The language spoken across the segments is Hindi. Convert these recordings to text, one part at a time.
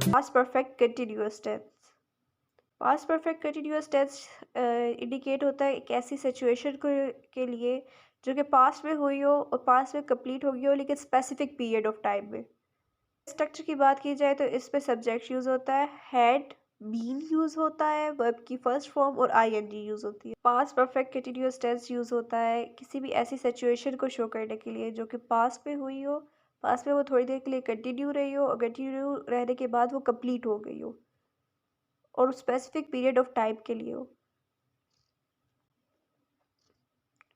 Past perfect continuous tense. Past perfect continuous tense indicate होता है एक ऐसी सिचुएशन को के लिए जो कि पास्ट में हुई हो और पास्ट में कंप्लीट हो गई हो, लेकिन स्पेसिफिक पीरियड ऑफ टाइम में। स्ट्रक्चर की बात की जाए तो इसमें सब्जेक्ट यूज होता है, हैड बीन यूज होता है, वर्ब की फर्स्ट फॉर्म और आईएनजी यूज होती है। Past perfect continuous tense use होता है किसी भी ऐसी सिचुएशन को शो करने के लिए जो कि पास्ट में हुई हो, पास्ट में वो थोड़ी देर के लिए कंटिन्यू रही हो और कंटिन्यू रहने के बाद वो कंप्लीट हो गई हो और स्पेसिफिक पीरियड ऑफ टाइम के लिए हो।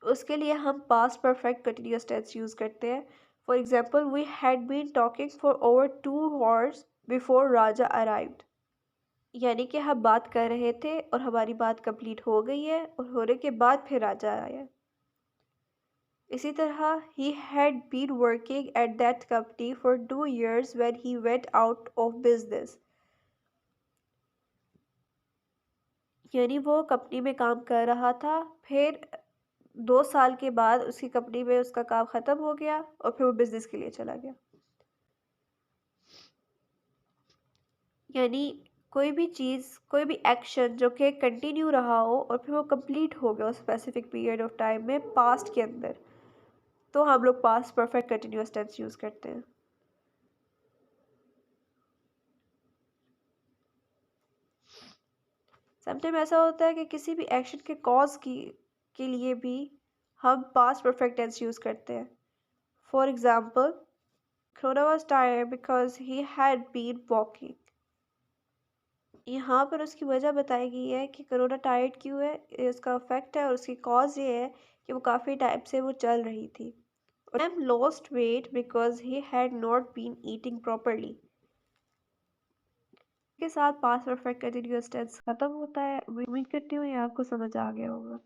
उसके लिए हम past perfect continuous tense use करते हैं। For example, we had been talking for over 2 hours before Raja arrived. यानी कि हम बात कर रहे थे और हमारी बात कंप्लीट हो गई है और होने के बाद फिर राजा आया। इसी तरह, he had been working at that company for 2 years when he went out of business. यानी वो कंपनी में काम कर रहा था, फिर 2 साल के बाद उसकी कंपनी में उसका काम ख़त्म हो गया और फिर वो बिजनेस के लिए चला गया। यानी कोई भी चीज़, कोई भी एक्शन जो कि कंटिन्यू रहा हो और फिर वो कंप्लीट हो गया उस स्पेसिफिक पीरियड ऑफ टाइम में पास्ट के अंदर, तो हम लोग past perfect continuous tense use करते हैं। समटाइम ऐसा होता है कि किसी भी एक्शन के कॉज की के लिए भी हम पास्ट परफेक्ट टेंस यूज़ करते हैं। For example, Crona was tired because he had been walking। यहाँ पर उसकी वजह बताई गई है कि करोना टायर्ड क्यों है, ये उसका इफेक्ट है और उसकी कॉज ये है कि वो काफ़ी टाइम से वो चल रही थी। M lost weight because he had not been eating properly. के साथ पास्ट परफेक्ट कंटीन्यूअस टेंस खत्म होता है। उम्मीद करती हूँ ये आपको समझ आ गया होगा।